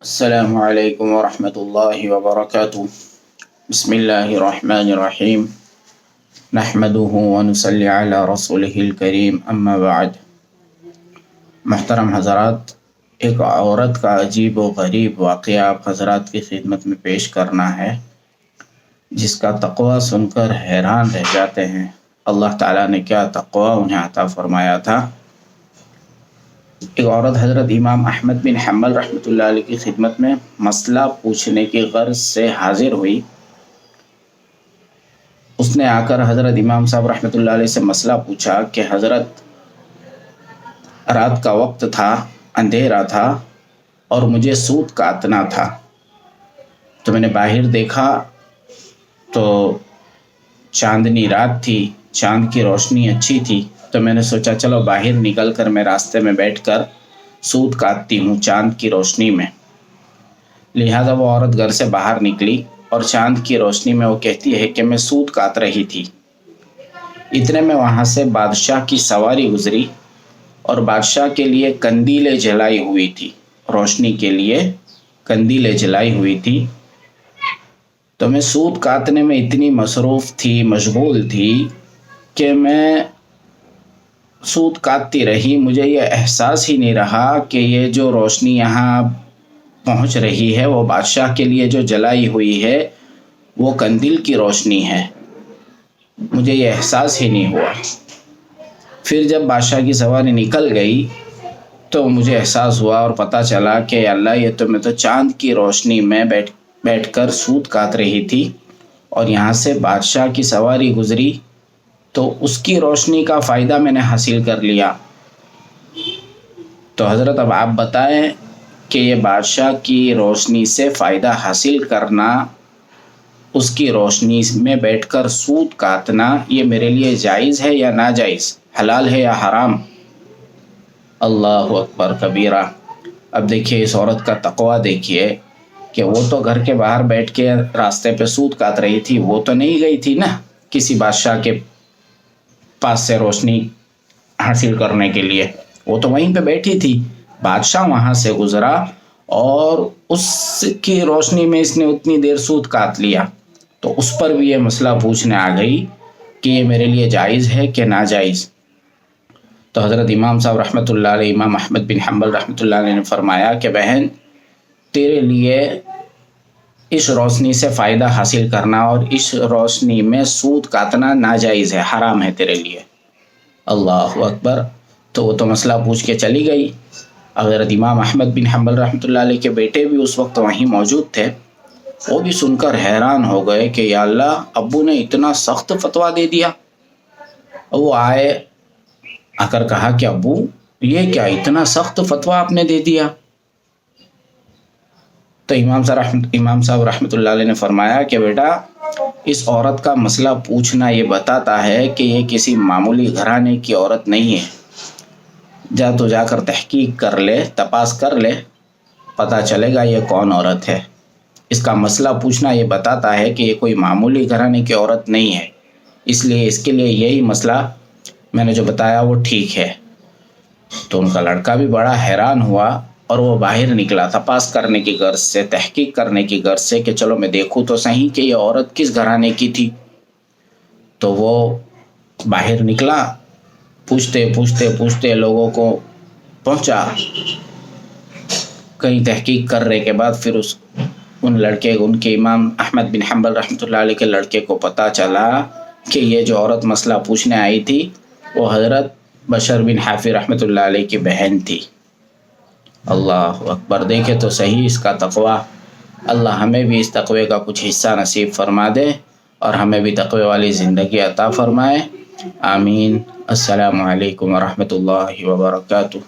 السلام علیکم ورحمۃ اللہ وبرکاتہ۔ بسم اللہ الرحمن الرحیم، نحمده ونصلی علی رسولہ الکریم، اما بعد۔ محترم حضرات، ایک عورت کا عجیب و غریب واقعہ آپ حضرات کی خدمت میں پیش کرنا ہے، جس کا تقوی سن کر حیران رہ جاتے ہیں۔ اللہ تعالیٰ نے کیا تقوی انہیں عطا فرمایا تھا۔ ایک عورت حضرت امام احمد بن حنبل رحمۃ اللہ علیہ کی خدمت میں مسئلہ پوچھنے کی غرض سے حاضر ہوئی۔ اس نے آ کر حضرت امام صاحب رحمۃ اللہ علیہ سے مسئلہ پوچھا کہ حضرت، رات کا وقت تھا، اندھیرا تھا اور مجھے سوت کاٹنا تھا، تو میں نے باہر دیکھا تو چاندنی رات تھی، چاند کی روشنی اچھی تھی، تو میں نے سوچا چلو باہر نکل کر میں راستے میں بیٹھ کر سوت کاٹتی ہوں چاند کی روشنی میں۔ لہذا وہ عورت گھر سے باہر نکلی اور چاند کی روشنی میں وہ کہتی ہے کہ میں سوت کاٹ رہی تھی۔ اتنے میں وہاں سے بادشاہ کی سواری گزری اور بادشاہ کے لیے قندیلیں جلائی ہوئی تھی، روشنی کے لیے قندیلیں جلائی ہوئی تھی۔ تو میں سوت کاٹنے میں اتنی مصروف تھی، مشغول تھی کہ میں سوت کاٹتی رہی۔ مجھے یہ احساس ہی نہیں رہا کہ یہ جو روشنی یہاں پہنچ رہی ہے وہ بادشاہ کے لیے جو جلائی ہوئی ہے وہ قندیل کی روشنی ہے، مجھے یہ احساس ہی نہیں ہوا۔ پھر جب بادشاہ کی سواری نکل گئی تو مجھے احساس ہوا اور پتہ چلا کہ اللہ، یہ تو میں تو چاند کی روشنی میں بیٹھ کر سوت کاٹ رہی تھی اور یہاں سے بادشاہ کی سواری گزری تو اس کی روشنی کا فائدہ میں نے حاصل کر لیا۔ تو حضرت اب آپ بتائیں کہ یہ بادشاہ کی روشنی سے فائدہ حاصل کرنا، اس کی روشنی میں بیٹھ کر سوت کاٹنا، یہ میرے لیے جائز ہے یا ناجائز، حلال ہے یا حرام؟ اللہ اکبر کبیرہ۔ اب دیکھیے اس عورت کا تقوی دیکھیے کہ وہ تو گھر کے باہر بیٹھ کے راستے پہ سوت کاٹ رہی تھی، وہ تو نہیں گئی تھی نا کسی بادشاہ کے پاس سے روشنی حاصل کرنے کے لیے، وہ تو وہیں پہ بیٹھی تھی۔ بادشاہ وہاں سے گزرا اور اس کی روشنی میں اس نے اتنی دیر سوت کاٹ لیا، تو اس پر بھی یہ مسئلہ پوچھنے آ گئی کہ یہ میرے لیے جائز ہے کہ ناجائز۔ تو حضرت امام صاحب رحمۃ اللہ علیہ، امام احمد بن حنبل رحمۃ اللہ علیہ نے فرمایا کہ بہن، تیرے لیے اس روشنی سے فائدہ حاصل کرنا اور اس روشنی میں سوت کاٹنا ناجائز ہے، حرام ہے تیرے لیے۔ اللہ اکبر۔ تو وہ تو مسئلہ پوچھ کے چلی گئی۔ حضرت امام احمد بن حنبل رحمۃ اللہ علیہ کے بیٹے بھی اس وقت وہیں موجود تھے، وہ بھی سن کر حیران ہو گئے کہ یا اللہ، ابو نے اتنا سخت فتویٰ دے دیا۔ وہ آ کر کہا کہ ابو، یہ کیا اتنا سخت فتویٰ آپ نے دے دیا؟ تو امام صاحب رحمۃ اللہ علیہ نے فرمایا کہ بیٹا، اس عورت کا مسئلہ پوچھنا یہ بتاتا ہے کہ یہ کسی معمولی گھرانے کی عورت نہیں ہے۔ جا کر تحقیق کر لے، تپاس کر لے، پتہ چلے گا یہ کون عورت ہے۔ اس کا مسئلہ پوچھنا یہ بتاتا ہے کہ یہ کوئی معمولی گھرانے کی عورت نہیں ہے، اس لیے اس کے لیے یہی مسئلہ میں نے جو بتایا وہ ٹھیک ہے۔ تو ان کا لڑکا بھی بڑا حیران ہوا اور وہ باہر نکلا تپاس کرنے کی غرض سے، تحقیق کرنے کی غرض سے کہ چلو میں دیکھوں تو صحیح کہ یہ عورت کس گھرانے کی تھی۔ تو وہ باہر نکلا، پوچھتے لوگوں کو پہنچا۔ کہیں تحقیق کرنے کے بعد پھر ان کے امام احمد بن حنبل رحمۃ اللہ علیہ کے لڑکے کو پتہ چلا کہ یہ جو عورت مسئلہ پوچھنے آئی تھی وہ حضرت بشر بن حافظ رحمۃ اللہ علیہ کی بہن تھی۔ اللہ اکبر۔ دیکھے تو صحیح اس کا تقوی۔ اللہ ہمیں بھی اس تقوی کا کچھ حصہ نصیب فرما دے اور ہمیں بھی تقوی والی زندگی عطا فرمائے، آمین۔ السلام علیکم ورحمۃ اللہ وبرکاتہ۔